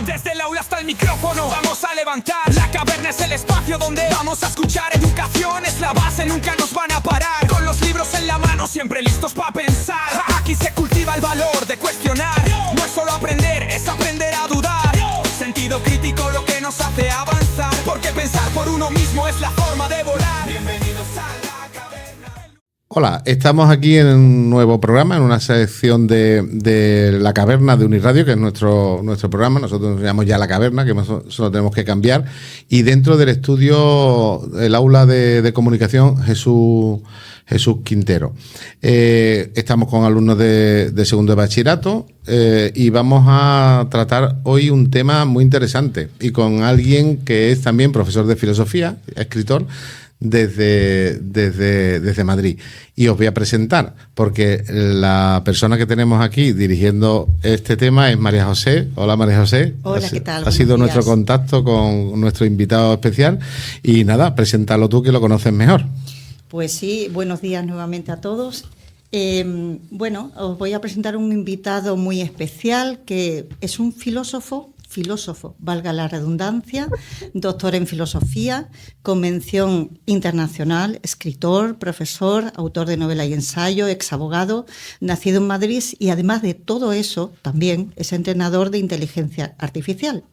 Desde el aula hasta el micrófono vamos a levantar. La caverna es el espacio donde vamos a escuchar. Educación es la base, nunca nos van a parar. Con los libros en la mano, siempre listos para pensar. Aquí se cultiva el valor de cuestionar. No es solo aprender, es aprender a dudar. Sentido crítico lo que nos hace avanzar. Porque pensar por uno mismo es la forma de volar. Bienvenidos a la caverna. Hola, estamos aquí en un nuevo programa, en una sección de La Caverna de Uniradio, que es nuestro programa. Nosotros nos llamamos ya La Caverna, que solo tenemos que cambiar. Y dentro del estudio, el aula de comunicación, Jesús Quintero. Estamos con alumnos de segundo de bachillerato y vamos a tratar hoy un tema muy interesante y con alguien que es también profesor de filosofía, escritor, desde Madrid. Y os voy a presentar, porque la persona que tenemos aquí dirigiendo este tema es María José. Hola, María José. Hola, ¿qué tal? Ha sido Buenos nuestro días. contacto con nuestro invitado especial. Y nada, preséntalo tú, que lo conoces mejor. Pues sí, buenos días nuevamente a todos. Bueno, os voy a presentar un invitado muy especial que es un filósofo, valga la redundancia, doctor en filosofía, con mención internacional, escritor, profesor, autor de novela y ensayo, exabogado, nacido en Madrid y además de todo eso también es entrenador de inteligencia artificial.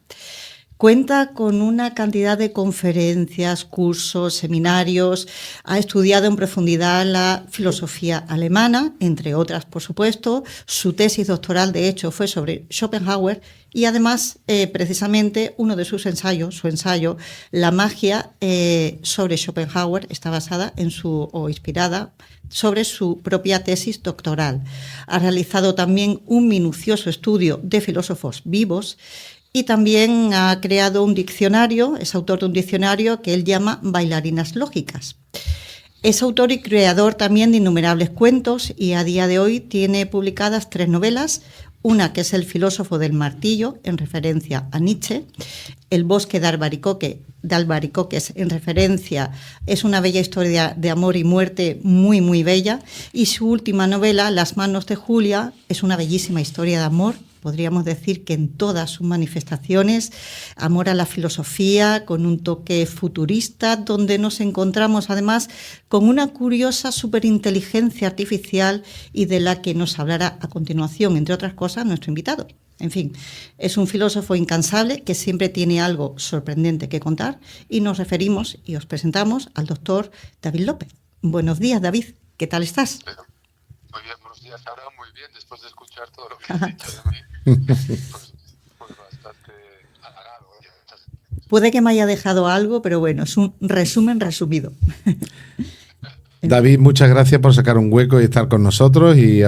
Cuenta con una cantidad de conferencias, cursos, seminarios, ha estudiado en profundidad la filosofía alemana, entre otras, por supuesto. Su tesis doctoral, de hecho, fue sobre Schopenhauer y además, precisamente, uno de sus ensayos, su ensayo, La magia sobre Schopenhauer, está basada o inspirada sobre su propia tesis doctoral. Ha realizado también un minucioso estudio de filósofos vivos y también ha creado un diccionario, es autor de un diccionario que él llama Bailarinas Lógicas. Es autor y creador también de innumerables cuentos y a día de hoy tiene publicadas 3 novelas, una que es El filósofo del martillo, en referencia a Nietzsche, El bosque de Albaricoques, en referencia, es una bella historia de amor y muerte muy, muy bella, y su última novela, Las manos de Julia, es una bellísima historia de amor. Podríamos decir que en todas sus manifestaciones, amor a la filosofía, con un toque futurista, donde nos encontramos además con una curiosa superinteligencia artificial y de la que nos hablará a continuación, entre otras cosas, nuestro invitado. En fin, es un filósofo incansable que siempre tiene algo sorprendente que contar y nos referimos y os presentamos al doctor David López. Buenos días, David. ¿Qué tal estás? Muy bien, buenos días. Ahora muy bien, después de escuchar todo lo que has dicho de mí, pues bastante halagado. Puede que me haya dejado algo, pero bueno, es un resumen resumido. David, muchas gracias por sacar un hueco y estar con nosotros y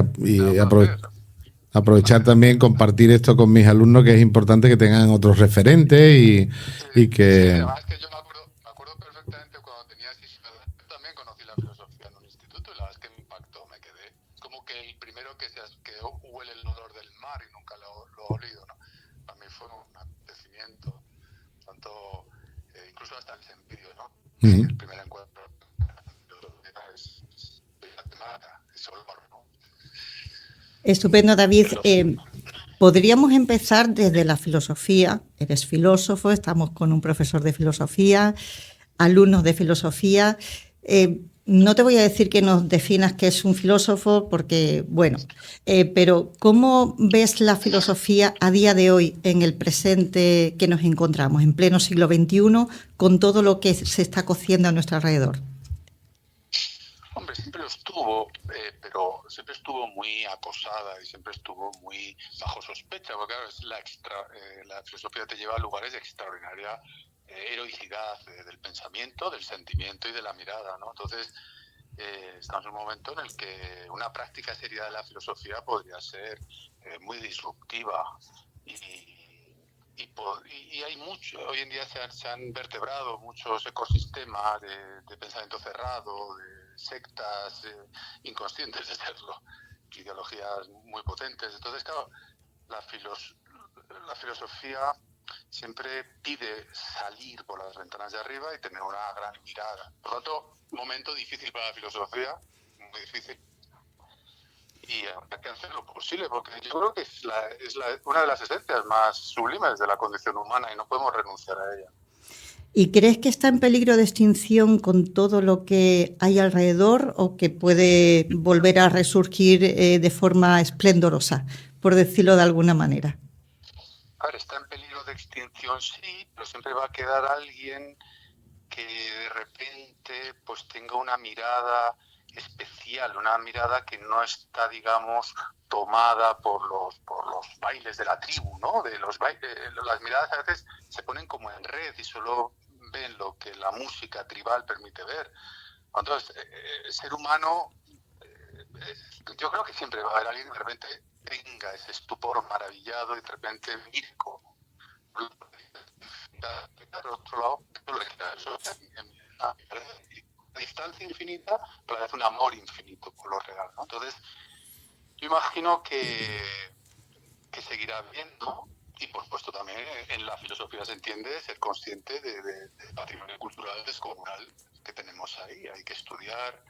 aprovechar también compartir esto con mis alumnos, que es importante que tengan otros referentes y que... Sí, además que yo me acuerdo perfectamente cuando tenía 16 años, yo también conocí la filosofía en un instituto y la verdad es que me impactó, me quedé como que el primero que huele el olor del mar y nunca lo he olido, ¿no? Para mí fue un acontecimiento, tanto, incluso hasta en sentido, ¿no? El primer encuentro es olor, ¿no? Estupendo, David. Podríamos empezar desde la filosofía. Eres filósofo, estamos con un profesor de filosofía, alumnos de filosofía. No te voy a decir que nos definas qué es un filósofo, porque, bueno, pero ¿cómo ves la filosofía a día de hoy, en el presente que nos encontramos, en pleno siglo XXI, con todo lo que se está cociendo a nuestro alrededor? Hombre, siempre lo estuvo, pero siempre estuvo muy acosada y siempre estuvo muy bajo sospecha, porque claro, la filosofía te lleva a lugares de extraordinaria heroicidad del pensamiento, del sentimiento y de la mirada, ¿no? Entonces, estamos en un momento en el que una práctica seria de la filosofía podría ser muy disruptiva y hay mucho. Hoy en día se han vertebrado muchos ecosistemas de pensamiento cerrado, de sectas inconscientes de serlo, ideologías muy potentes. Entonces, claro, la filosofía siempre pide salir por las ventanas de arriba y tener una gran mirada. Por lo tanto, momento difícil para la filosofía, muy difícil. y habrá que hacer lo posible, porque yo creo que es una de las esencias más sublimes de la condición humana y no podemos renunciar a ella. ¿Y crees que está en peligro de extinción con todo lo que hay alrededor o que puede volver a resurgir de forma esplendorosa, por decirlo de alguna manera? A ver, está en peligro de extinción, sí, pero siempre va a quedar alguien que de repente pues tenga una mirada especial, una mirada que no está, digamos, tomada por los bailes de la tribu, ¿no? Las miradas a veces se ponen como en red y solo ven lo que la música tribal permite ver. Entonces, el ser humano, yo creo que siempre va a haber alguien que de repente tenga ese estupor maravillado y de repente mírico. Por otro lado, a distancia infinita, pero a la vez un amor infinito por los regalos, ¿no? Entonces, yo imagino que seguirá viendo, y por supuesto también en la filosofía se entiende ser consciente del patrimonio cultural descomunal que tenemos ahí. Hay que estudiar,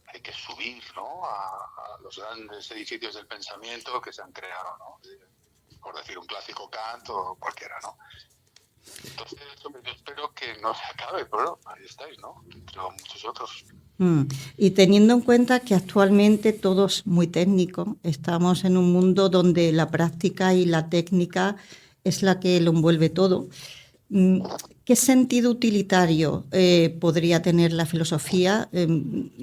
hay que subir, ¿no?, a los grandes edificios del pensamiento que se han creado, ¿no? Por decir un clásico Kant o cualquiera, ¿no? Entonces, hombre, yo espero que no se acabe, pero ahí estáis, ¿no? Entre muchos otros. Y teniendo en cuenta que actualmente todo es muy técnico, estamos en un mundo donde la práctica y la técnica es la que lo envuelve todo. ¿Qué sentido utilitario podría tener la filosofía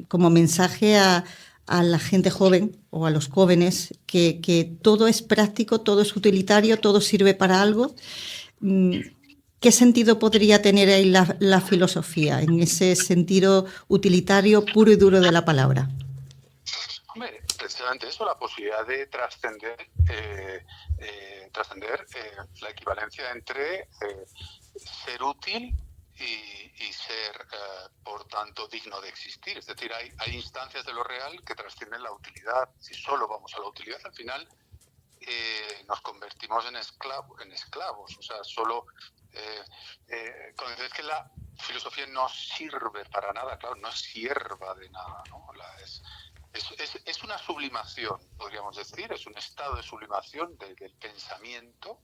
como mensaje a la gente joven o a los jóvenes que todo es práctico, todo es utilitario, todo sirve para algo? ¿Qué sentido podría tener ahí la filosofía, en ese sentido utilitario puro y duro de la palabra? Hombre, precisamente eso, la posibilidad de trascender la equivalencia entre ser útil y ser, por tanto, digno de existir. Es decir, hay instancias de lo real que trascienden la utilidad. Si solo vamos a la utilidad, al final nos convertimos en esclavos. O sea, solo... cuando dices que la filosofía no sirve para nada, claro, no es sierva de nada, ¿no? Es una sublimación, podríamos decir, es un estado de sublimación del pensamiento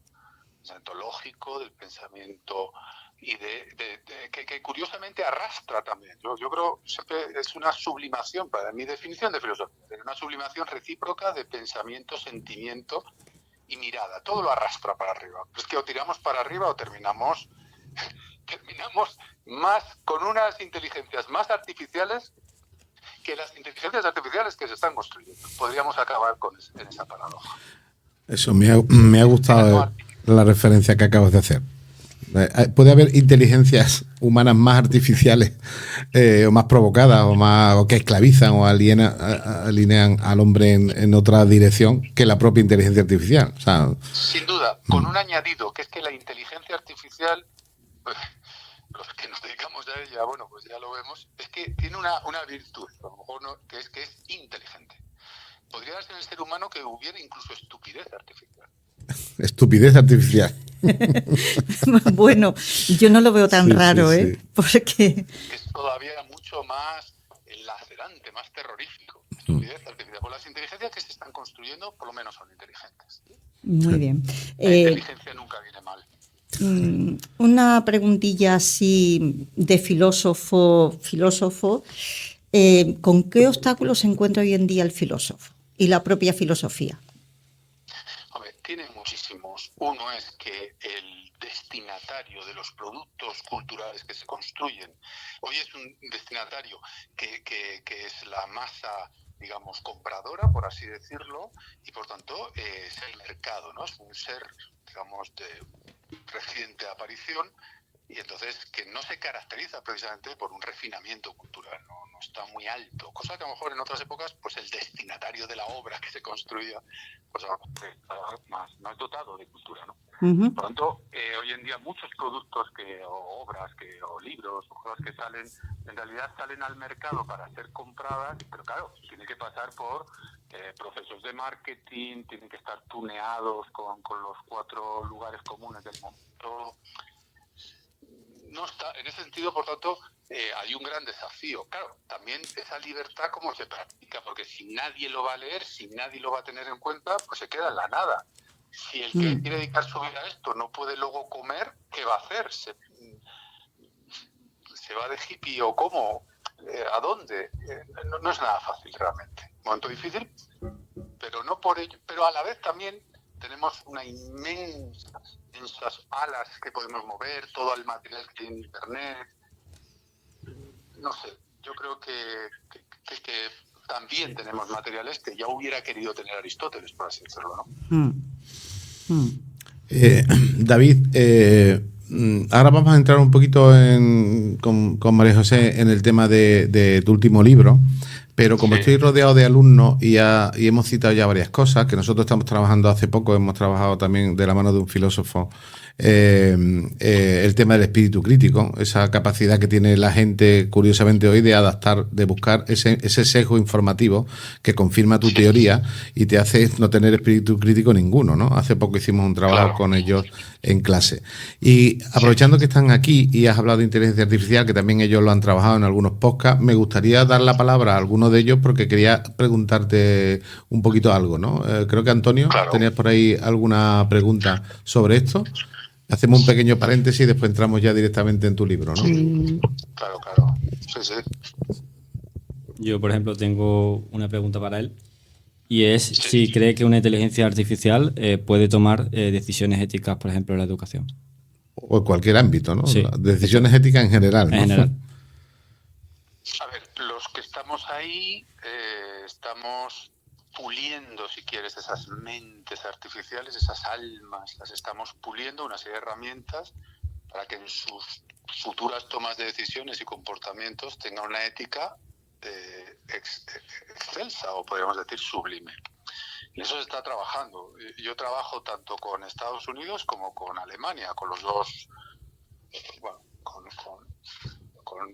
lógico, del pensamiento y que curiosamente arrastra también. Yo creo siempre es una sublimación, para mi definición de filosofía, una sublimación recíproca de pensamiento, sentimiento y mirada. Todo lo arrastra para arriba. Es que o tiramos para arriba o terminamos más con unas inteligencias más artificiales que las inteligencias artificiales que se están construyendo. Podríamos acabar en esa paradoja. Eso me ha gustado la referencia que acabas de hacer. Puede haber inteligencias humanas más artificiales o más provocadas o que esclavizan o alinean al hombre en otra dirección que la propia inteligencia artificial. O sea, sin duda, con un añadido, que es que la inteligencia artificial, pues, los que nos dedicamos a ella, bueno, pues ya lo vemos, es que tiene una virtud, a lo mejor no, que es inteligente. Podría ser en el ser humano que hubiera incluso estupidez artificial. Estupidez artificial. Bueno, yo no lo veo tan raro, sí. Porque es todavía mucho más lacerante, más terrorífico. Estupidez artificial. Pues las inteligencias que se están construyendo, por lo menos son inteligentes. Muy bien. La inteligencia nunca viene mal. Una preguntilla así de filósofo. ¿Con qué obstáculos se encuentra hoy en día el filósofo y la propia filosofía? Hombre, tiene muchísimos. Uno es que el destinatario de los productos culturales que se construyen hoy es un destinatario que es la masa, digamos, compradora, por así decirlo, y por tanto es el mercado, ¿no? Es un ser, digamos, de reciente aparición, y entonces que no se caracteriza precisamente por un refinamiento cultural, no está muy alto, cosa que a lo mejor en otras épocas pues el destinatario de la obra que se construía pues más dotado de cultura, ¿no? Uh-huh. Por lo tanto, hoy en día muchos productos o obras o libros o cosas que salen, en realidad salen al mercado para ser compradas, pero claro, tiene que pasar por procesos de marketing, tienen que estar tuneados con los 4 lugares comunes del momento. no está, en ese sentido, por tanto, hay un gran desafío. Claro, también esa libertad cómo se practica, porque si nadie lo va a leer, si nadie lo va a tener en cuenta, pues se queda en la nada. Si el que quiere dedicar su vida a esto no puede luego comer, ¿qué va a hacer? ¿Se va de hippie o cómo? ¿A dónde? No es nada fácil realmente. Momento difícil, pero no por ello. Pero a la vez también tenemos una inmensas alas que podemos mover, todo el material que tiene Internet. No sé, yo creo que también tenemos materiales que ya hubiera querido tener Aristóteles, por así decirlo, ¿no? David, ahora vamos a entrar un poquito con María José en el tema de tu último libro, pero como estoy rodeado de alumnos y hemos citado ya varias cosas, que nosotros estamos trabajando hace poco, hemos trabajado también de la mano de un filósofo, el tema del espíritu crítico, esa capacidad que tiene la gente, curiosamente hoy, de adaptar, de buscar ese sesgo informativo que confirma tu teoría y te hace no tener espíritu crítico ninguno, ¿no? Hace poco hicimos un trabajo con ellos en clase. Y aprovechando que están aquí y has hablado de inteligencia artificial, que también ellos lo han trabajado en algunos podcasts, me gustaría dar la palabra a alguno de ellos porque quería preguntarte un poquito algo, ¿no? Creo que Antonio, tenías por ahí alguna pregunta sobre esto. Hacemos un pequeño paréntesis y después entramos ya directamente en tu libro, ¿no? Claro. Sí. Yo, por ejemplo, tengo una pregunta para él y es si cree que una inteligencia artificial puede tomar decisiones éticas, por ejemplo, en la educación. O en cualquier ámbito, ¿no? Sí. Decisiones éticas en general, ¿no? En general. A ver, los que estamos ahí estamos puliendo, si quieres, esas mentes artificiales, esas almas, las estamos puliendo, una serie de herramientas para que en sus futuras tomas de decisiones y comportamientos tenga una ética excelsa, o podríamos decir sublime. En eso se está trabajando. Yo trabajo tanto con Estados Unidos como con Alemania, con los dos, bueno, con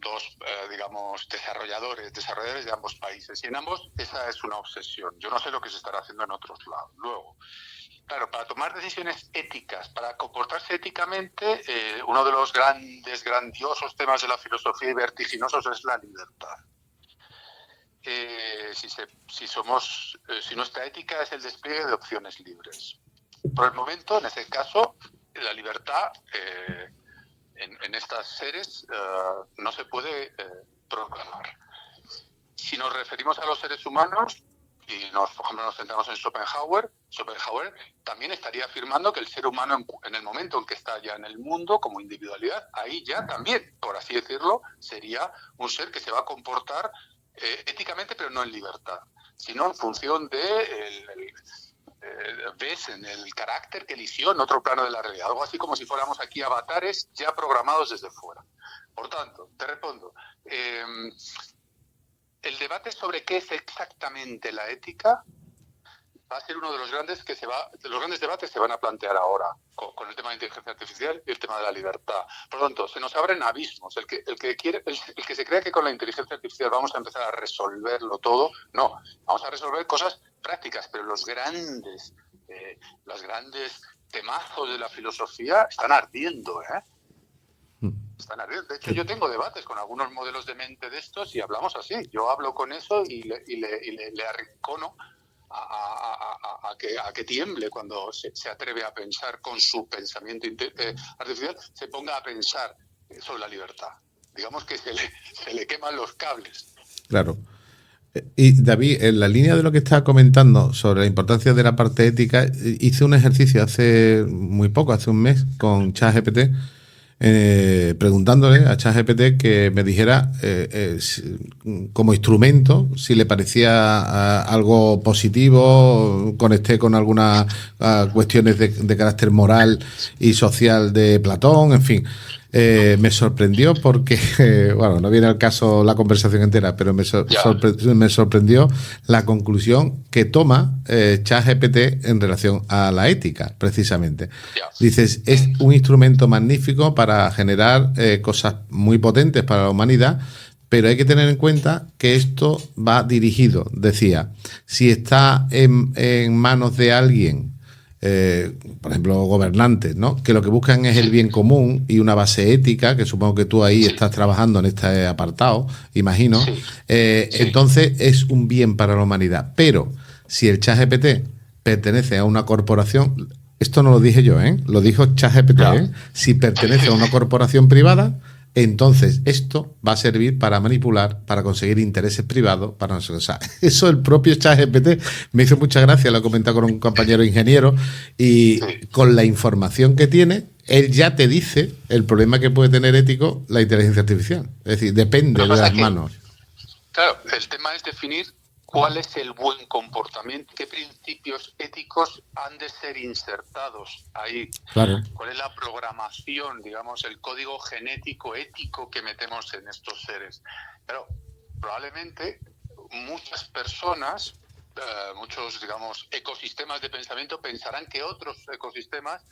dos, digamos, desarrolladores de ambos países. Y en ambos esa es una obsesión. Yo no sé lo que se estará haciendo en otros lados. Luego, claro, para tomar decisiones éticas, para comportarse éticamente, uno de los grandiosos temas de la filosofía y vertiginosos es la libertad. Si nuestra ética es el despliegue de opciones libres. Por el momento, en ese caso, la libertad en estas seres no se puede proclamar. Si nos referimos a los seres humanos y por ejemplo nos centramos en Schopenhauer también estaría afirmando que el ser humano en el momento en que está ya en el mundo como individualidad, ahí ya también, por así decirlo, sería un ser que se va a comportar éticamente, pero no en libertad, sino en función de ves en el carácter que eligió en otro plano de la realidad, algo así como si fuéramos aquí avatares ya programados desde fuera. Por tanto, te respondo, el debate sobre qué es exactamente la ética va a ser uno de los grandes debates que se van a plantear ahora con el tema de inteligencia artificial y el tema de la libertad. Por lo tanto, se nos abren abismos. El que se cree que con la inteligencia artificial vamos a empezar a resolverlo todo, no. Vamos a resolver cosas prácticas, pero los grandes temazos de la filosofía están ardiendo, Están ardiendo. De hecho, yo tengo debates con algunos modelos de mente de estos y hablamos así. Yo hablo con eso y le arrincono a que tiemble cuando se atreve a pensar con su pensamiento artificial, se ponga a pensar sobre la libertad. Digamos que se le queman los cables. Claro. Y David, en la línea de lo que estaba comentando sobre la importancia de la parte ética, hice un ejercicio hace muy poco, hace un mes, con ChatGPT, preguntándole a ChatGPT que me dijera como instrumento si le parecía algo positivo. Conecté con algunas cuestiones de carácter moral y social de Platón, en fin. Me sorprendió porque, bueno, no viene al caso la conversación entera, pero me sorprendió la conclusión que toma ChatGPT en relación a la ética, precisamente. Dices, es un instrumento magnífico para generar cosas muy potentes para la humanidad, pero hay que tener en cuenta que esto va dirigido, decía, si está en manos de alguien por ejemplo, gobernantes, ¿no? Que lo que buscan es el bien común y una base ética, que supongo que tú ahí estás trabajando en este apartado, imagino. Sí. Entonces es un bien para la humanidad. Pero si el ChatGPT pertenece a una corporación, esto no lo dije yo, lo dijo ChatGPT, Claro. Si pertenece a una corporación privada, entonces esto va a servir para manipular, para conseguir intereses privados, para no sé, o sea, eso el propio ChatGPT me hizo mucha gracia, lo he comentado con un compañero ingeniero, y con la información que tiene, él ya te dice el problema que puede tener ético la inteligencia artificial. Es decir, depende de las manos. Claro, el tema es definir cuál es el buen comportamiento, qué principios éticos han de ser insertados ahí, Claro. cuál es la programación, digamos, el código genético ético que metemos en estos seres. Pero probablemente muchas personas, muchos, digamos, ecosistemas de pensamiento pensarán que otros ecosistemas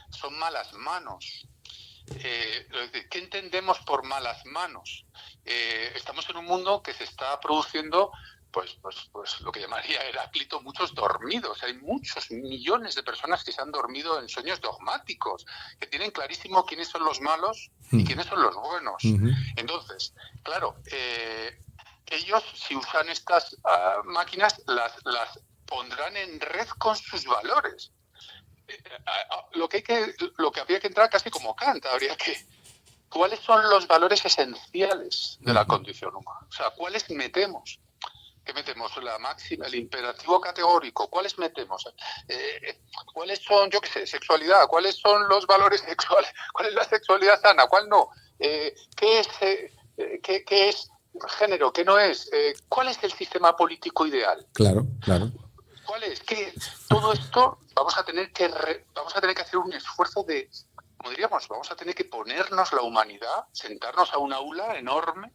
son malas manos. ¿Qué entendemos por malas manos? Estamos en un mundo que se está produciendo pues lo que llamaría Heráclito, muchos dormidos. Hay muchos millones de personas que se han dormido en sueños dogmáticos, que tienen clarísimo quiénes son los malos y quiénes son los buenos. Entonces, claro, ellos, si usan estas máquinas, las pondrán en red con sus valores. Lo que habría que entrar casi como Kant, ¿cuáles son los valores esenciales de la condición humana? O sea, ¿cuáles metemos? ¿Qué metemos? La máxima, el imperativo categórico. ¿Cuáles metemos? ¿Cuáles son, yo qué sé, sexualidad? ¿Cuáles son los valores sexuales? ¿Cuál es la sexualidad sana? ¿Cuál no? ¿Qué es género? ¿Qué no es? ¿Cuál es el sistema político ideal? Claro. ¿Cuál es? Que todo esto vamos a tener que hacer un esfuerzo de, como diríamos, vamos a tener que ponernos la humanidad, sentarnos a un aula enorme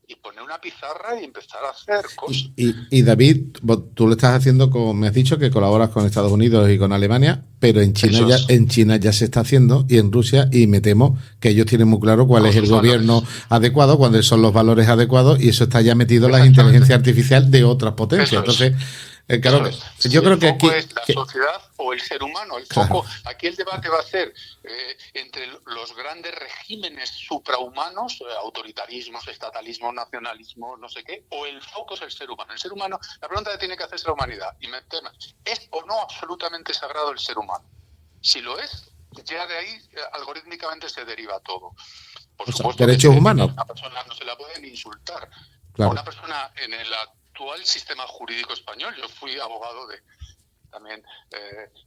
y poner una pizarra y empezar a hacer cosas. Y David, tú lo estás haciendo, como me has dicho, que colaboras con Estados Unidos y con Alemania, pero en China ya se está haciendo, y en Rusia, y me temo que ellos tienen muy claro cuál es el gobierno adecuado, cuáles son los valores adecuados, y eso está ya metido en la inteligencia artificial de otras potencias. Entonces, claro, yo creo que aquí es la sociedad o el ser humano. El foco, aquí el debate va a ser entre los grandes regímenes suprahumanos, autoritarismos, estatalismo, nacionalismo, no sé qué, o el foco es el ser humano. El ser humano, la pregunta que tiene que hacerse la humanidad, y me temo, ¿es o no absolutamente sagrado el ser humano? Si lo es, ya de ahí algorítmicamente se deriva todo. Por supuesto, derechos humanos. A una persona no se la pueden insultar. Claro. A una persona en el actual sistema jurídico español, yo fui abogado de también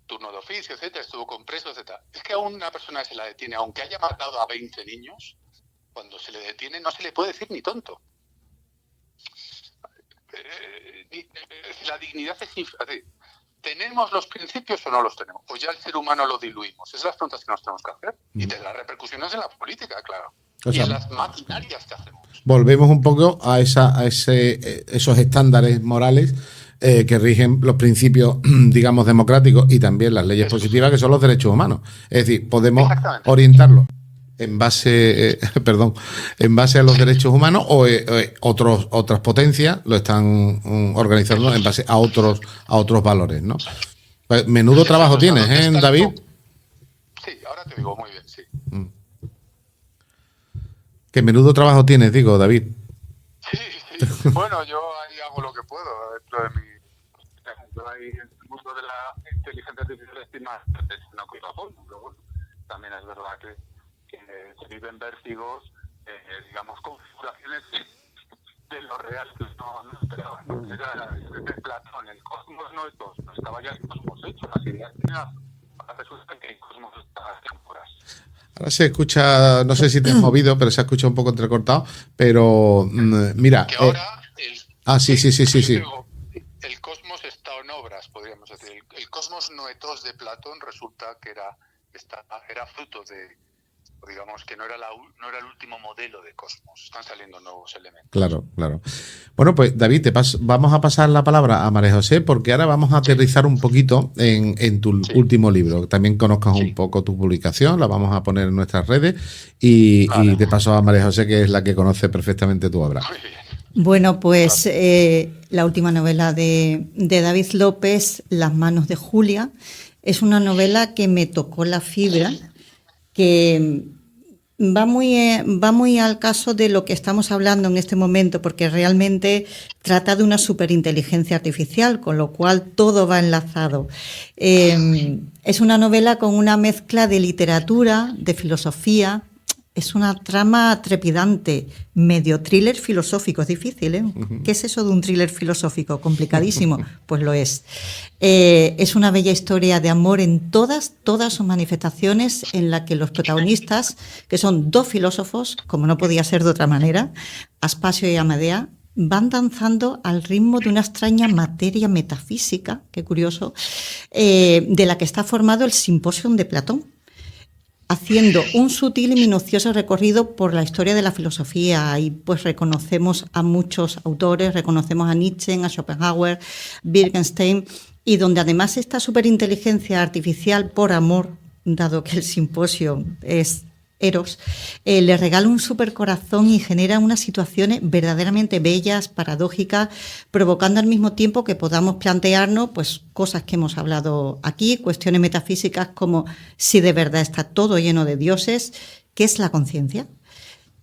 turno de oficio, etcétera, estuvo con presos, etcétera. Es que a una persona se la detiene, aunque haya matado a 20 niños, cuando se le detiene no se le puede decir ni tonto. La dignidad es así. ¿Tenemos los principios o no los tenemos? O ya el ser humano lo diluimos. Esas son las preguntas que nos tenemos que hacer. Y tendrá repercusiones en la política, claro. O sea, y en las maquinarias que hacemos. Volvemos un poco a esos estándares morales que rigen los principios, digamos, democráticos, y también las leyes positivas, que son los derechos humanos. Es decir, podemos orientarlos en base a los derechos humanos, o otras potencias lo están organizando en base a otros valores, ¿no? Pues, menudo trabajo tienes, David. Sí, ahora te digo muy bien, sí. Que menudo trabajo tienes, digo, David. Sí. Bueno, yo ahí hago lo que puedo dentro de mi... Yo ahí en el mundo de la inteligencia artificial estoy más una cosa a fondo, pero bueno, también es verdad que se viven vértigos, digamos, configuraciones de lo real que no esperaba. De Platón, el cosmos no es cosmos, estaba ya el cosmos hecho, las ideas resulta que el cosmos está en horas. Ahora se escucha, no sé si te has movido, pero se ha escuchado un poco entrecortado, pero mira... Que ahora... Sí. El cosmos está en obras, podríamos decir. El cosmos noetos de Platón resulta que era fruto de, digamos, que no era el último modelo de cosmos. Están saliendo nuevos elementos. Claro. Bueno, pues David, vamos a pasar la palabra a María José, porque ahora vamos a aterrizar un poquito en tu último libro. Que también conozcas un poco tu publicación, la vamos a poner en nuestras redes, y de paso a María José, que es la que conoce perfectamente tu obra. Muy bien. Bueno, pues la última novela de David López, Las manos de Julia, es una novela que me tocó la fibra, que va muy al caso de lo que estamos hablando en este momento, porque realmente trata de una superinteligencia artificial, con lo cual todo va enlazado. Es una novela con una mezcla de literatura, de filosofía. Es una trama trepidante, medio thriller filosófico. Es difícil, ¿eh? ¿Qué es eso de un thriller filosófico? Complicadísimo. Pues lo es. Es una bella historia de amor en todas sus manifestaciones, en la que los protagonistas, que son dos filósofos, como no podía ser de otra manera, Aspasio y Amedea, van danzando al ritmo de una extraña materia metafísica, qué curioso, de la que está formado el Simposium de Platón, haciendo un sutil y minucioso recorrido por la historia de la filosofía. Y pues reconocemos a muchos autores, reconocemos a Nietzsche, a Schopenhauer, Wittgenstein, y donde además esta superinteligencia artificial por amor, dado que el simposio es Eros, le regala un supercorazón y genera unas situaciones verdaderamente bellas, paradójicas, provocando al mismo tiempo que podamos plantearnos pues cosas que hemos hablado aquí, cuestiones metafísicas como si de verdad está todo lleno de dioses, ¿qué es la conciencia?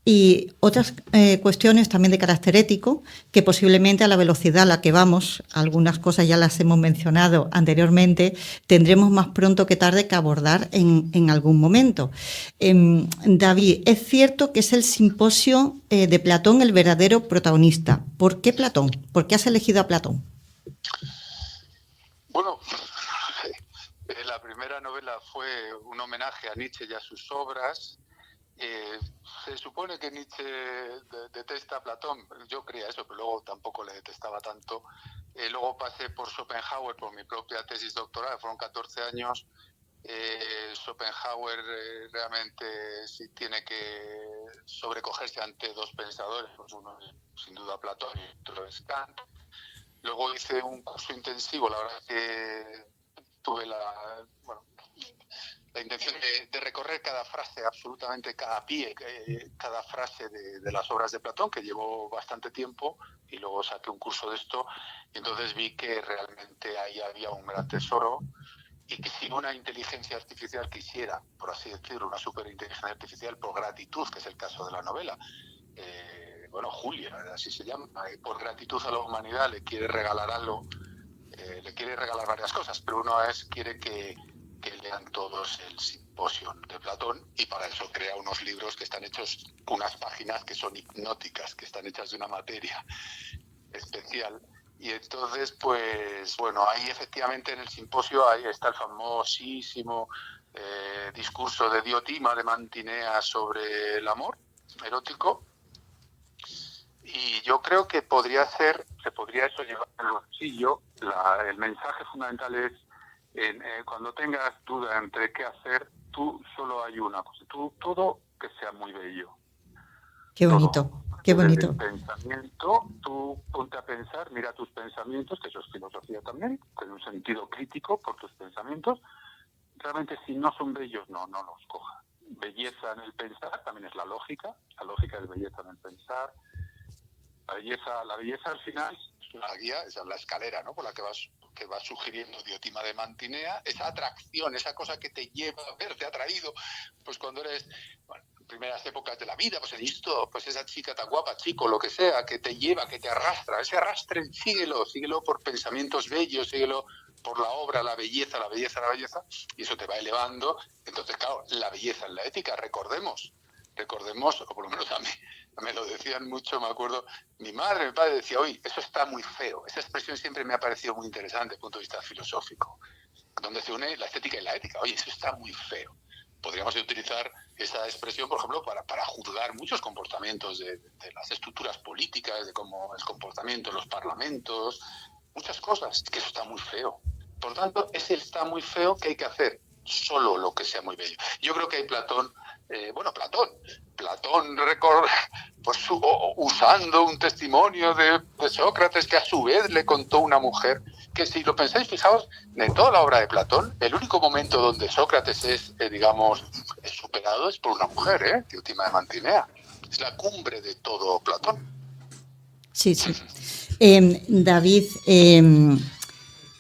Y otras cuestiones también de carácter ético, que posiblemente a la velocidad a la que vamos, algunas cosas ya las hemos mencionado anteriormente, tendremos más pronto que tarde que abordar en algún momento. David, es cierto que es el simposio de Platón el verdadero protagonista. ¿Por qué Platón? ¿Por qué has elegido a Platón? Bueno, la primera novela fue un homenaje a Nietzsche y a sus obras. Se supone que Nietzsche detesta a Platón, yo creía eso, pero luego tampoco le detestaba tanto. Luego pasé por Schopenhauer, por mi propia tesis doctoral, fueron 14 años. Schopenhauer realmente sí tiene que sobrecogerse ante dos pensadores, pues uno es sin duda Platón y otro es Kant. Luego hice un curso intensivo, la verdad es que tuve la intención de recorrer cada frase, absolutamente cada pie, cada frase de las obras de Platón, que llevó bastante tiempo, y luego saqué un curso de esto, y entonces vi que realmente ahí había un gran tesoro, y que si una inteligencia artificial quisiera, por así decirlo, una superinteligencia artificial por gratitud, que es el caso de la novela, Julia, así se llama, por gratitud a la humanidad le quiere regalar algo, le quiere regalar varias cosas, pero uno quiere que lean todos el Simposio de Platón, y para eso crea unos libros que están hechos, unas páginas que son hipnóticas, que están hechas de una materia especial. Y entonces, pues bueno, ahí efectivamente en el Simposio ahí está el famosísimo discurso de Diotima de Mantinea sobre el amor erótico, y yo creo que se podría eso llevar al bolsillo. El mensaje fundamental es cuando tengas duda entre qué hacer, tú solo hay una cosa, todo que sea muy bello. Qué bonito, todo. qué bonito. El pensamiento, tú ponte a pensar, mira tus pensamientos, que eso es filosofía también, con un sentido crítico por tus pensamientos. Realmente si no son bellos, no los coja. Belleza en el pensar también es la lógica es belleza en el pensar. La belleza al final es una guía, es la escalera, ¿no?, por la que va sugiriendo Diotima de Mantinea, esa atracción, esa cosa que te lleva a ver, te ha traído, pues cuando eres, en primeras épocas de la vida, pues he visto, pues esa chica tan guapa, chico, lo que sea, que te lleva, que te arrastra, ese arrastre, síguelo por pensamientos bellos, síguelo por la obra, la belleza, y eso te va elevando. Entonces, claro, la belleza en la ética, recordemos, o por lo menos a mí me lo decían mucho, me acuerdo, mi madre, mi padre decía, oye, eso está muy feo. Esa expresión siempre me ha parecido muy interesante desde el punto de vista filosófico, donde se une la estética y la ética. Oye, eso está muy feo. Podríamos utilizar esa expresión, por ejemplo, para juzgar muchos comportamientos de las estructuras políticas, de cómo el comportamiento en los parlamentos, muchas cosas, que eso está muy feo. Por lo tanto, ese está muy feo, ¿qué hay que hacer? Solo lo que sea muy bello. Yo creo que hay Platón, pues usando un testimonio de Sócrates, que a su vez le contó una mujer, que si lo pensáis, fijaos, en toda la obra de Platón, el único momento donde Sócrates es superado es por una mujer, Diotima de Mantinea. Es la cumbre de todo Platón. Sí, sí. David,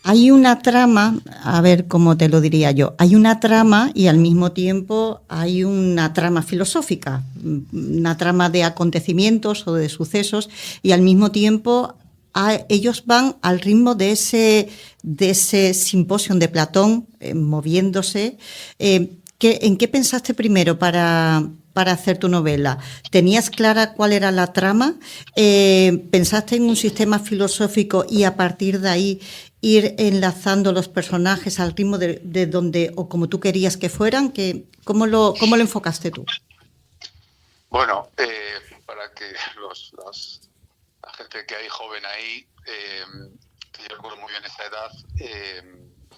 hay una trama, a ver cómo te lo diría yo, hay una trama y al mismo tiempo hay una trama filosófica, una trama de acontecimientos o de sucesos, y al mismo tiempo ellos van al ritmo de ese simposio de Platón, moviéndose. ¿En qué pensaste primero para hacer tu novela? ¿Tenías clara cuál era la trama? ¿Pensaste en un sistema filosófico y a partir de ahí ir enlazando los personajes al ritmo de donde o como tú querías que fueran? ¿Cómo lo enfocaste tú? Bueno, para que la gente que hay joven ahí, que yo recuerdo muy bien esa edad,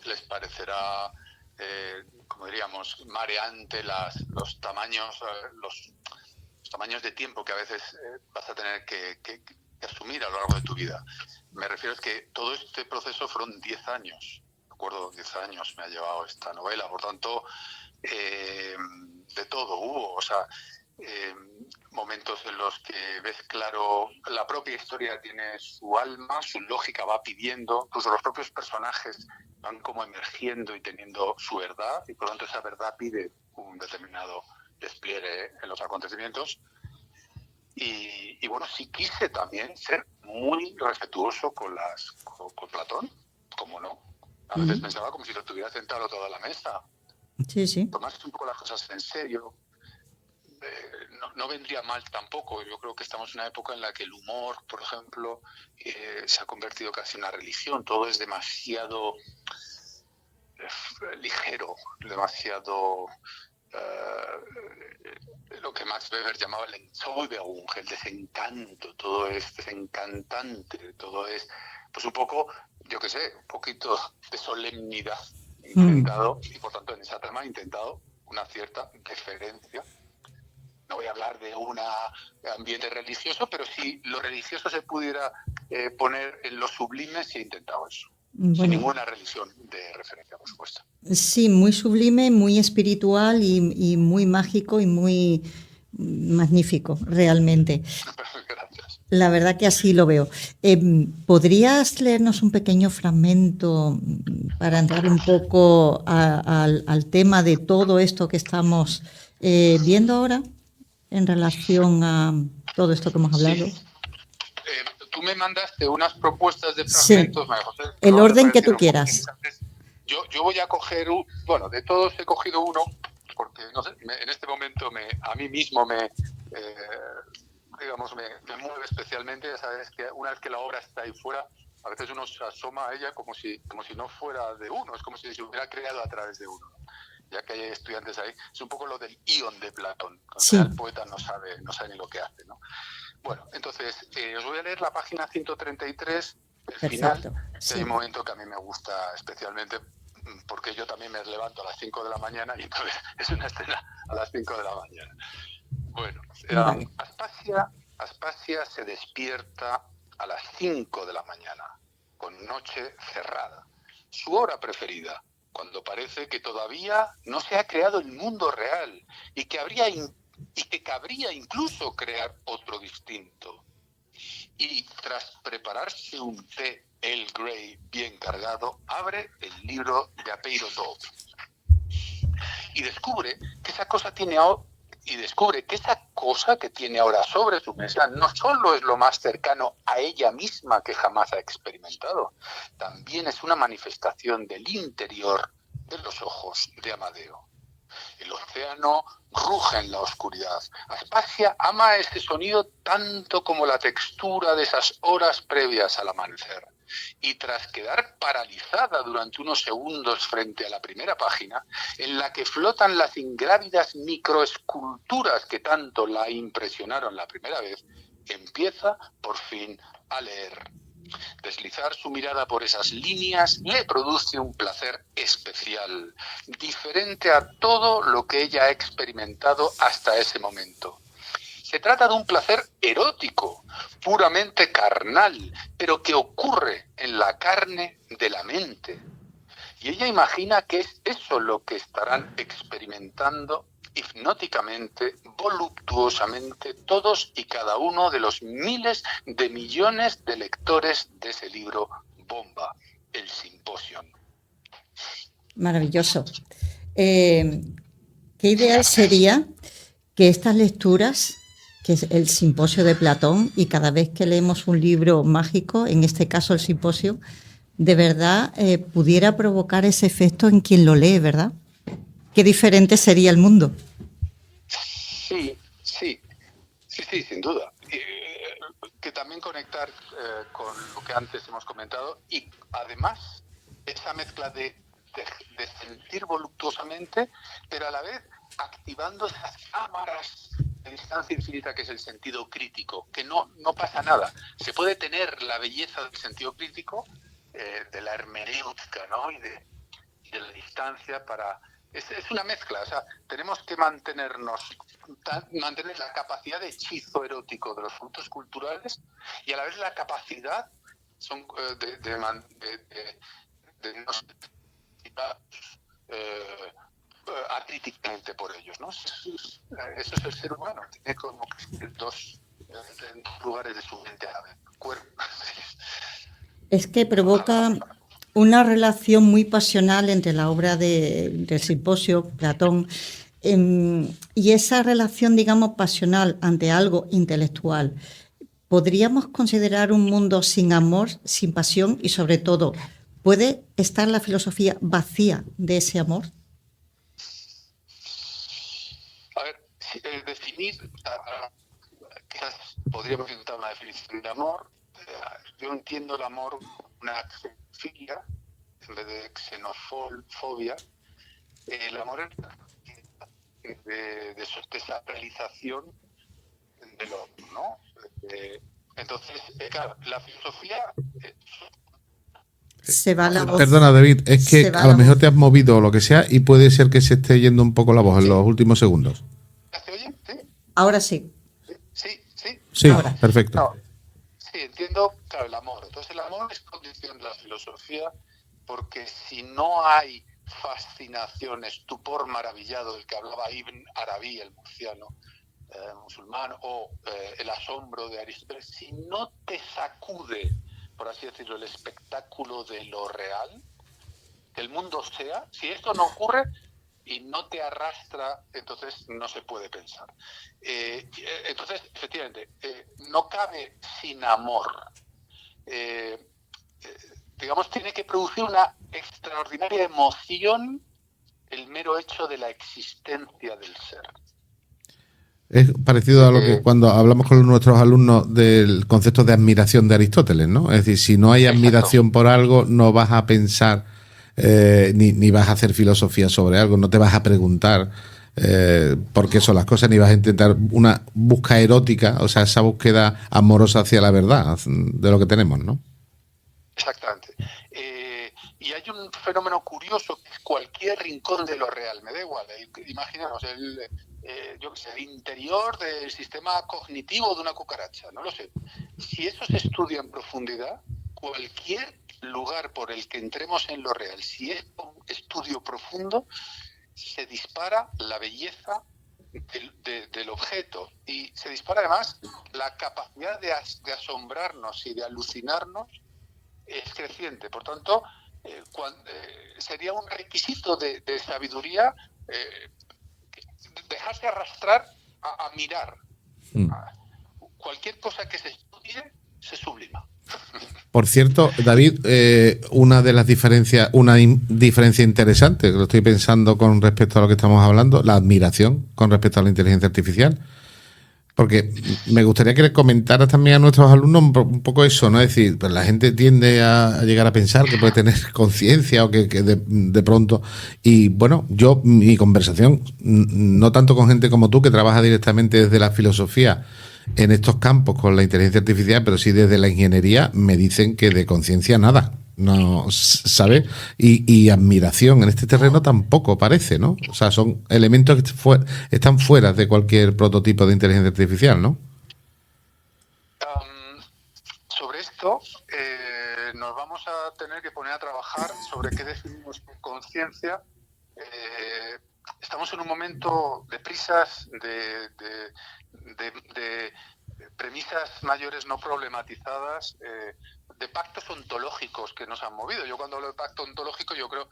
les parecerá, como diríamos, mareante los tamaños de tiempo que a veces vas a tener que asumir a lo largo de tu vida. Me refiero a que todo este proceso fueron 10 años. Recuerdo, 10 años me ha llevado esta novela, por tanto, de todo hubo, o sea, momentos en los que ves claro, la propia historia tiene su alma, su lógica va pidiendo, incluso los propios personajes van como emergiendo y teniendo su verdad, y por lo tanto esa verdad pide un determinado despliegue en los acontecimientos. Y bueno, sí quise también ser muy respetuoso con Platón, como no. A veces pensaba como si lo tuviera sentado toda la mesa. Sí, sí. Tomarse un poco las cosas en serio. No vendría mal tampoco. Yo creo que estamos en una época en la que el humor, por ejemplo, se ha convertido casi en una religión. Todo es demasiado ligero, demasiado lo que Max Weber llamaba el Entzauberung, el desencanto. Todo es desencantante, todo es, pues un poco, yo qué sé, un poquito de solemnidad intentado, y por tanto en esa trama he intentado una cierta deferencia. No voy a hablar de un ambiente religioso, pero si lo religioso se pudiera poner en lo sublime, sí he intentado eso. Bueno, sin ninguna religión de referencia, por supuesto. Sí, muy sublime, muy espiritual y muy mágico y muy magnífico, realmente. Gracias. La verdad que así lo veo. ¿Podrías leernos un pequeño fragmento para entrar un poco al tema de todo esto que estamos viendo ahora en relación a todo esto que hemos hablado? Sí. Tú me mandaste unas propuestas de fragmentos, sí. María José. El orden que tú quieras. Yo voy a coger bueno, de todos he cogido uno, porque no sé, en este momento a mí mismo me mueve especialmente. Ya sabes que una vez que la obra está ahí fuera, a veces uno se asoma a ella como si no fuera de uno, es como si se hubiera creado a través de uno. Ya que hay estudiantes ahí, es un poco lo del ion de Platón. Sí. El poeta no sabe ni lo que hace, ¿no? Bueno, entonces, os voy a leer la página 133, el final. Sí. Hay un momento que a mí me gusta especialmente, porque yo también me levanto a las 5 de la mañana y entonces es una escena a las 5 de la mañana. Bueno, vale. Aspasia se despierta a las 5 de la mañana, con noche cerrada. Su hora preferida, cuando parece que todavía no se ha creado el mundo real y que cabría incluso crear otro distinto. Y tras prepararse un té Earl Grey bien cargado, abre el libro de Apeiro Dove y descubre que esa cosa que tiene ahora sobre su mesa no solo es lo más cercano a ella misma que jamás ha experimentado, también es una manifestación del interior de los ojos de Amadeo. El océano ruge en la oscuridad. Aspasia ama ese sonido tanto como la textura de esas horas previas al amanecer. Y tras quedar paralizada durante unos segundos frente a la primera página, en la que flotan las ingrávidas microesculturas que tanto la impresionaron la primera vez, empieza por fin a leer. Deslizar su mirada por esas líneas le produce un placer especial, diferente a todo lo que ella ha experimentado hasta ese momento. Se trata de un placer erótico, puramente carnal, pero que ocurre en la carne de la mente. Y ella imagina que es eso lo que estarán experimentando hipnóticamente, voluptuosamente, todos y cada uno de los miles de millones de lectores de ese libro bomba, el Simposion. Maravilloso. Qué ideal sería que estas lecturas, que es el Simposio de Platón, y cada vez que leemos un libro mágico, en este caso el Simposio, de verdad pudiera provocar ese efecto en quien lo lee, ¿verdad? Qué diferente sería el mundo. Sí, sin duda. Que también conectar con lo que antes hemos comentado y además esa mezcla de sentir voluptuosamente, pero a la vez activando esas cámaras de distancia infinita que es el sentido crítico, que no pasa nada. Se puede tener la belleza del sentido crítico, de la hermenéutica, ¿no? y de la distancia para... Es una mezcla, o sea, tenemos que mantener la capacidad de hechizo erótico de los frutos culturales y a la vez la capacidad de no ser acríticamente por ellos, ¿no? Eso es el ser humano, tiene como que dos lugares de su mente a la vez, cuerpo. Es que provoca una relación muy pasional entre la obra del Simposio, Platón, y esa relación, digamos, pasional ante algo intelectual. ¿Podríamos considerar un mundo sin amor, sin pasión y, sobre todo, puede estar la filosofía vacía de ese amor? A ver, definir, quizás podríamos intentar una definición de amor. Yo entiendo el amor como una xenofilia en vez de xenofobia. El amor es de esa realización del otro, ¿no? Entonces, claro, la filosofía... Se va la voz. Perdona, David, es que a lo mejor te has movido o lo que sea y puede ser que se esté yendo un poco la voz en los últimos segundos. ¿Se oye? ¿Sí? Ahora sí. Sí, Ahora. perfecto. No. Sí, entiendo, claro, el amor. Entonces el amor es condición de la filosofía porque si no hay fascinación, estupor maravillado del que hablaba Ibn Arabi, el murciano musulmán, o el asombro de Aristóteles, si no te sacude, por así decirlo, el espectáculo de lo real, que el mundo sea, si esto no ocurre y no te arrastra, entonces no se puede pensar. Entonces, efectivamente, no cabe sin amor. Digamos, tiene que producir una extraordinaria emoción el mero hecho de la existencia del ser. Es parecido a lo que cuando hablamos con nuestros alumnos del concepto de admiración de Aristóteles, ¿no? Es decir, si no hay admiración por algo, no vas a pensar ni vas a hacer filosofía sobre algo, no te vas a preguntar por qué son las cosas, ni vas a intentar una búsqueda erótica, o sea, esa búsqueda amorosa hacia la verdad de lo que tenemos, ¿no? Exactamente. Y hay un fenómeno curioso que es cualquier rincón de lo real, me da igual, imaginemos el interior del sistema cognitivo de una cucaracha, no lo sé. Si eso se estudia en profundidad, cualquier lugar por el que entremos en lo real, si es un estudio profundo, se dispara la belleza del objeto y se dispara además la capacidad de asombrarnos y de alucinarnos es creciente. Por tanto, sería un requisito de sabiduría dejarse arrastrar a mirar. Cualquier cosa que se estudie se sublima. Por cierto, David, una diferencia interesante, que lo estoy pensando con respecto a lo que estamos hablando, la admiración con respecto a la inteligencia artificial. Porque me gustaría que le comentaras también a nuestros alumnos un poco eso, ¿no? Es decir, pues la gente tiende a llegar a pensar que puede tener conciencia o que de pronto... Y bueno, mi conversación, no tanto con gente como tú, que trabaja directamente desde la filosofía en estos campos con la inteligencia artificial, pero sí desde la ingeniería, me dicen que de conciencia nada, no, ¿sabes? Y admiración en este terreno tampoco parece, ¿no? O sea, son elementos que están fuera de cualquier prototipo de inteligencia artificial, ¿no? Sobre esto nos vamos a tener que poner a trabajar sobre qué definimos por conciencia. estamos en un momento de prisas, de premisas mayores no problematizadas, de pactos ontológicos que nos han movido. Yo cuando hablo de pacto ontológico, yo creo,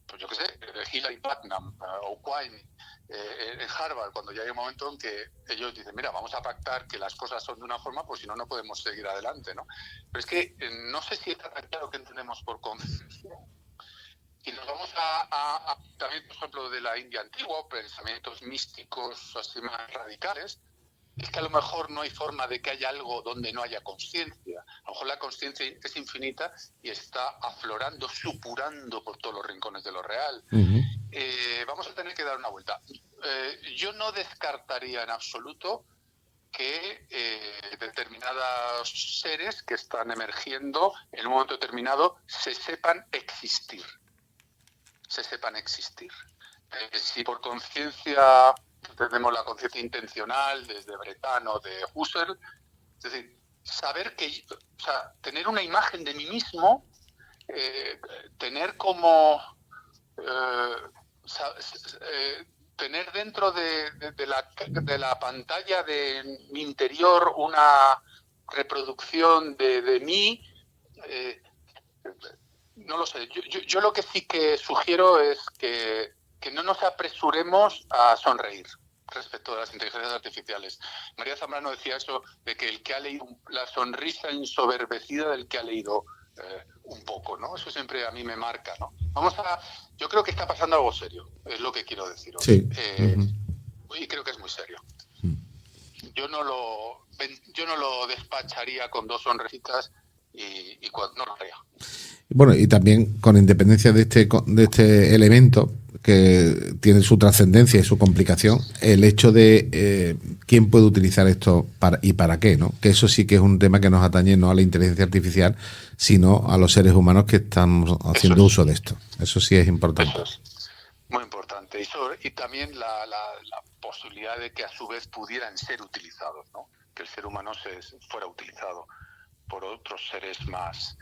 pues yo qué sé, Hillary Putnam o Quine en Harvard, cuando ya hay un momento en que ellos dicen, mira, vamos a pactar que las cosas son de una forma, pues si no, no podemos seguir adelante, ¿no? Pero es que no sé si está tan claro que entendemos por conciencia. Y nos vamos a también, por ejemplo, de la India antigua, pensamientos místicos así más radicales. Es que a lo mejor no hay forma de que haya algo donde no haya conciencia. A lo mejor la conciencia es infinita y está aflorando, supurando por todos los rincones de lo real. Vamos a tener que dar una vuelta. Yo no descartaría en absoluto que determinados seres que están emergiendo en un momento determinado se sepan existir. Si por conciencia tenemos la conciencia intencional desde Breton o de Husserl, es decir, saber que, o sea, tener una imagen de mí mismo, tener como tener dentro de la pantalla de mi interior una reproducción de mí, no lo sé. Yo lo que sí que sugiero es que no nos apresuremos a sonreír respecto a las inteligencias artificiales. María Zambrano decía eso, de que el que ha leído la sonrisa ensoberbecida del que ha leído un poco, ¿no? Eso siempre a mí me marca, ¿no? Yo creo que está pasando algo serio, es lo que quiero decir hoy. Sí. Y creo que es muy serio. Yo no lo despacharía con dos sonrisitas y no lo haría. Bueno, y también con independencia de este elemento que tiene su trascendencia y su complicación, el hecho de quién puede utilizar esto y para qué, ¿no? Que eso sí que es un tema que nos atañe no a la inteligencia artificial, sino a los seres humanos que estamos haciendo uso de esto. Eso sí es importante. Eso es muy importante. Y también la posibilidad de que a su vez pudieran ser utilizados, ¿no? Que el ser humano fuera utilizado por otros seres más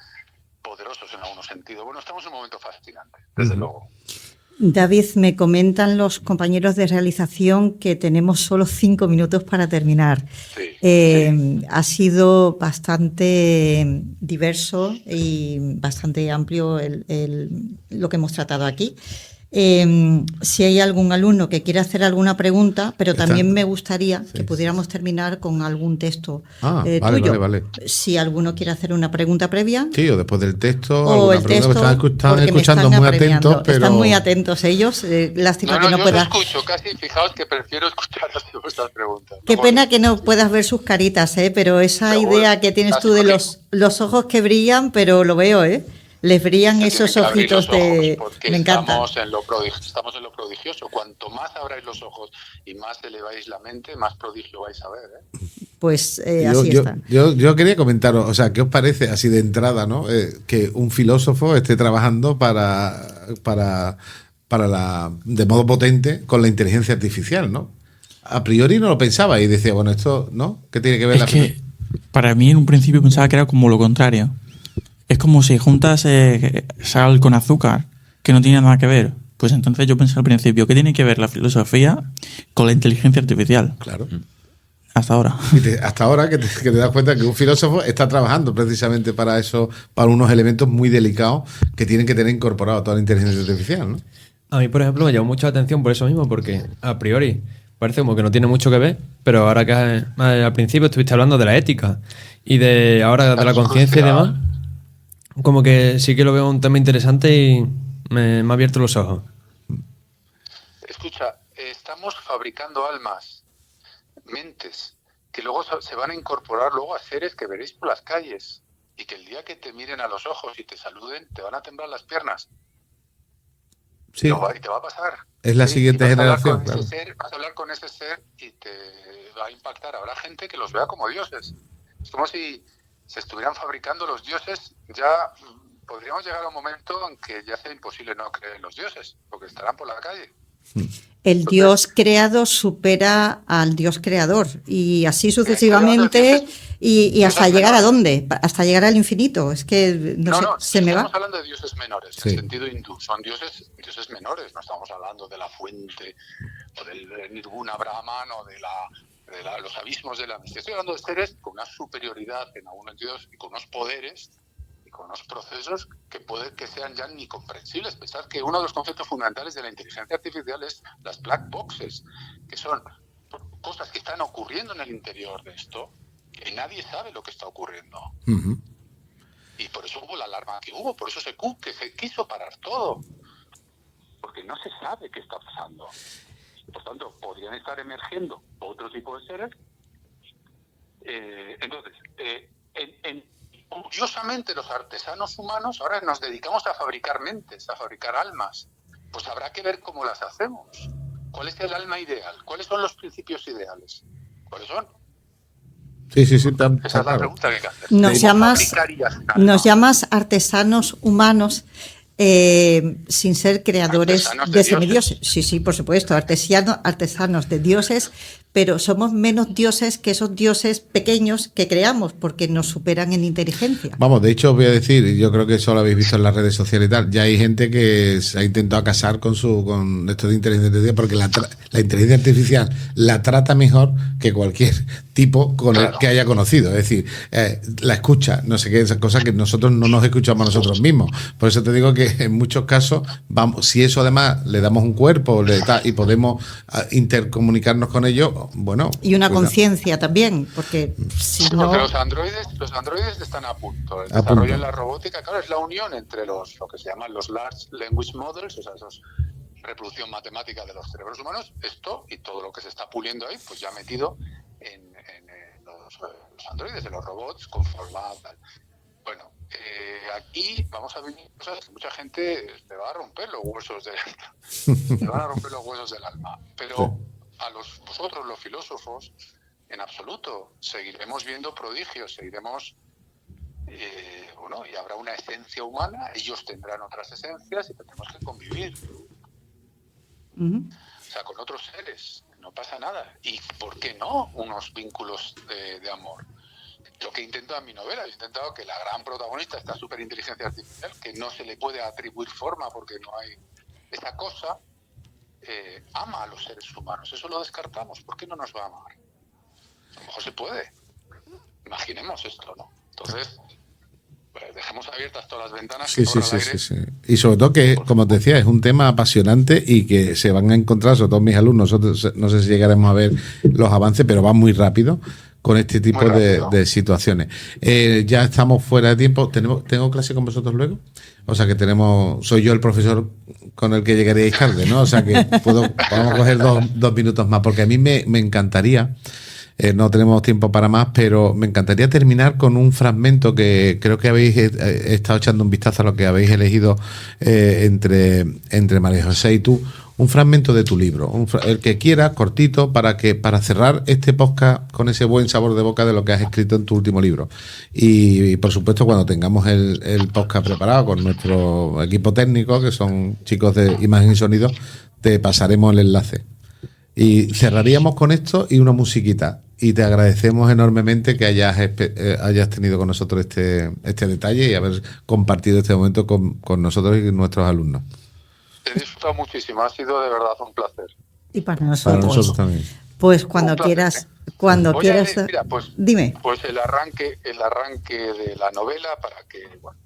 poderosos en algún sentido. Bueno, estamos en un momento fascinante, desde luego. David, me comentan los compañeros de realización que tenemos solo 5 minutos para terminar. Sí. Ha sido bastante diverso y bastante amplio lo que hemos tratado aquí. Si hay algún alumno que quiera hacer alguna pregunta, pero también me gustaría que pudiéramos terminar con algún texto tuyo. Vale. Si alguno quiere hacer una pregunta previa. Sí, o después del texto. O el texto, están escuchando muy atentos. Pero... Están muy atentos ellos. Lástima que no puedas. Yo escucho, casi fijaos que prefiero escuchar vuestras preguntas. Qué pena que no puedas ver sus caritas, pero esa idea que tienes tú de los ojos que brillan, pero lo veo, les brillan esos ojitos de... Me encanta. Estamos en lo prodigioso. Cuanto más abráis los ojos y más eleváis la mente, más prodigio vais a ver. Pues así está. Yo quería comentaros, o sea, ¿qué os parece así de entrada, ¿no? Que un filósofo esté trabajando de modo potente con la inteligencia artificial, ¿no? A priori no lo pensaba y decía, bueno, esto, ¿no? ¿Qué tiene que ver para mí en un principio pensaba que era como lo contrario. Es como si juntas sal con azúcar, que no tiene nada que ver. Pues entonces yo pensé al principio, ¿qué tiene que ver la filosofía con la inteligencia artificial? Claro. Hasta ahora. Hasta ahora que te das cuenta que un filósofo está trabajando precisamente para eso, para unos elementos muy delicados que tienen que tener incorporado toda la inteligencia artificial, ¿no? A mí, por ejemplo, me llamó mucho la atención por eso mismo, porque a priori parece como que no tiene mucho que ver, pero ahora que al principio estuviste hablando de la ética y de ahora de la conciencia y demás, como que sí que lo veo un tema interesante y me ha abierto los ojos. Escucha, estamos fabricando almas, mentes, que luego se van a incorporar luego a seres que veréis por las calles y que el día que te miren a los ojos y te saluden, te van a temblar las piernas. Sí. Y te va a pasar. Es la siguiente generación. Vas a hablar con ese ser y te va a impactar. Habrá gente que los vea como dioses. Es como si se estuvieran fabricando los dioses. Ya podríamos llegar a un momento en que ya sea imposible no creer en los dioses, porque estarán por la calle. El Dios creado supera al Dios creador y así sucesivamente y hasta llegar a dónde, hasta llegar al infinito. Es que no sé, se me va. Estamos hablando de dioses menores, Sí. en sentido hindú. Son dioses menores, no estamos hablando de la fuente o del Nirguna Brahman o de los abismos de la mística. Estoy hablando de seres con una superioridad en algunos sentidos y con unos poderes y con unos procesos que puede que sean ya ni comprensibles. Pensar que uno de los conceptos fundamentales de la inteligencia artificial es las black boxes, que son cosas que están ocurriendo en el interior de esto, que nadie sabe lo que está ocurriendo. Ujú. Y por eso hubo la alarma que hubo, por eso que se quiso parar todo. Porque no se sabe qué está pasando. Por tanto, podrían estar emergiendo otro tipo de seres. Entonces, curiosamente, los artesanos humanos ahora nos dedicamos a fabricar mentes, a fabricar almas. Pues habrá que ver cómo las hacemos. ¿Cuál es el alma ideal? ¿Cuáles son los principios ideales? ¿Cuáles son? Sí, está Esa es la claro. pregunta que hay que hacer. Nos Nos llamas artesanos humanos sin ser creadores Artesanos de de semidioses. dioses. Sí, por supuesto, artesanos de dioses, pero somos menos dioses que esos dioses pequeños que creamos porque nos superan en inteligencia. Vamos, de hecho os voy a decir, y yo creo que eso lo habéis visto en las redes sociales y tal, ya hay gente que se ha intentado casar con esto de inteligencia artificial porque la inteligencia artificial la trata mejor que cualquier tipo que haya conocido. Es decir, la escucha, no sé qué, esas cosas que nosotros no nos escuchamos a nosotros mismos. Por eso te digo que en muchos casos, vamos, si eso además le damos un cuerpo y podemos intercomunicarnos con ellos, bueno. Y una pues, conciencia también, porque si no... Porque los androides están a punto. El desarrollo en la robótica, claro, es la unión entre lo que se llaman los Large Language Models, o sea, esos reproducción matemática de los cerebros humanos, esto y todo lo que se está puliendo ahí, pues ya metido en los androides, en los robots, con forma tal. Bueno, aquí vamos a venir cosas que mucha gente le va a romper los huesos le van a romper los huesos del alma, pero Sí. a vosotros los filósofos en absoluto seguiremos viendo prodigios, seguiremos y habrá una esencia humana, ellos tendrán otras esencias y tendremos que convivir. Ujú. O sea, con otros seres, no pasa nada. ¿Y por qué no unos vínculos de amor? Lo que he intentado en mi novela, he intentado que la gran protagonista, esta superinteligencia artificial, que no se le puede atribuir forma porque no hay esa cosa, ama a los seres humanos. Eso lo descartamos. ¿Por qué no nos va a amar? A lo mejor se puede. Imaginemos esto, ¿no? Entonces, pues, dejemos abiertas todas las ventanas. Sí, que corra el aire. sí. Y sobre todo que, como te decía, es un tema apasionante y que se van a encontrar, sobre todo mis alumnos, nosotros no sé si llegaremos a ver los avances, pero van muy rápido con este tipo de situaciones. Ya estamos fuera de tiempo. ¿Tengo clase con vosotros luego? O sea que soy yo el profesor con el que llegaríais tarde, ¿no? O sea que vamos a coger dos minutos más, porque a mí me encantaría, no tenemos tiempo para más, pero me encantaría terminar con un fragmento que creo que habéis estado echando un vistazo a lo que habéis elegido entre María José y tú. Un fragmento de tu libro, el que quieras, cortito, para cerrar este podcast con ese buen sabor de boca de lo que has escrito en tu último libro. Y por supuesto, cuando tengamos el podcast preparado con nuestro equipo técnico, que son chicos de imagen y sonido, te pasaremos el enlace. Y cerraríamos con esto y una musiquita. Y te agradecemos enormemente que hayas tenido con nosotros este detalle y haber compartido este momento con nosotros y nuestros alumnos. He disfrutado muchísimo, ha sido de verdad un placer. Y para Para nosotros. nosotros también. Pues cuando Un placer, quieras, cuando Voy a quieras, leer, mira, pues, dime. Pues el arranque de la novela para que, bueno,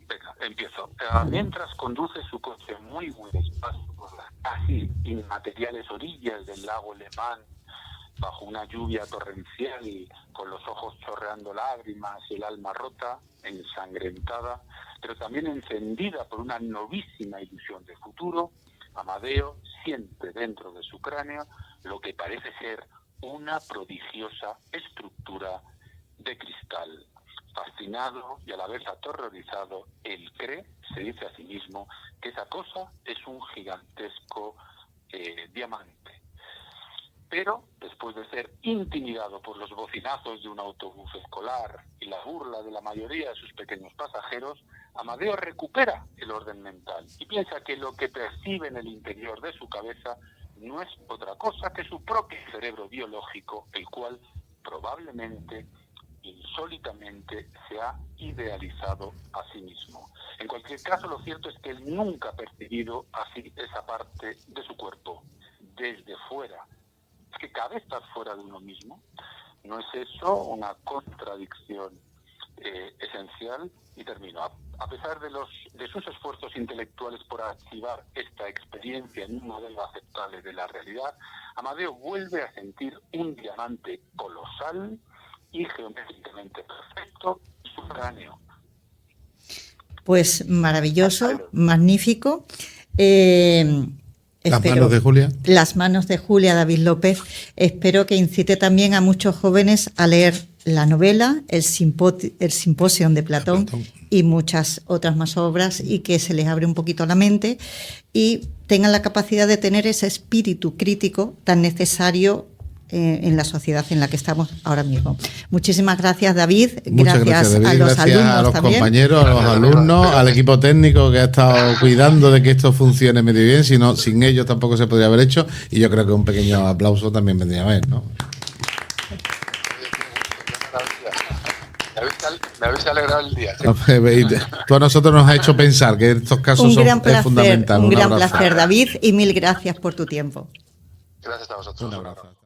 venga, empiezo. Mientras conduce su coche muy despacio por las casi inmateriales orillas del lago Le Mans, bajo una lluvia torrencial y con los ojos chorreando lágrimas y el alma rota, ensangrentada, pero también encendida por una novísima ilusión de futuro, Amadeo siente dentro de su cráneo lo que parece ser una prodigiosa estructura de cristal. Fascinado y a la vez aterrorizado, él cree, se dice a sí mismo, que esa cosa es un gigantesco diamante. Pero después después de ser intimidado por los bocinazos de un autobús escolar y la burla de la mayoría de sus pequeños pasajeros, Amadeo recupera el orden mental y piensa que lo que percibe en el interior de su cabeza no es otra cosa que su propio cerebro biológico, el cual probablemente, insólitamente, se ha idealizado a sí mismo. En cualquier caso, lo cierto es que él nunca ha percibido así esa parte de su cuerpo, desde fuera. Es que cabe estar fuera de uno mismo. ¿No es eso una contradicción esencial? Y termino. A pesar de sus esfuerzos intelectuales por activar esta experiencia en un modelo aceptable de la realidad, Amadeo vuelve a sentir un diamante colosal y geométricamente perfecto en su cráneo. Pues maravilloso, magnífico. Las manos de Julia. Las manos de Julia David López. Espero que incite también a muchos jóvenes a leer la novela, el Simposion de Platón y muchas otras más obras, y que se les abre un poquito la mente y tengan la capacidad de tener ese espíritu crítico tan necesario en la sociedad en la que estamos ahora mismo. Muchísimas gracias, David. Gracias, David. A los gracias alumnos a los también. compañeros, a los alumnos, al equipo técnico que ha estado cuidando de que esto funcione medio bien. Si no, sin ellos tampoco se podría haber hecho. Y yo creo que un pequeño aplauso también vendría bien, ¿no? Me habéis alegrado el día. ¿Sí? Tú a nosotros nos has hecho pensar que estos casos son fundamentales. Un gran placer, David, y mil gracias por tu tiempo. Gracias a vosotros. Un abrazo.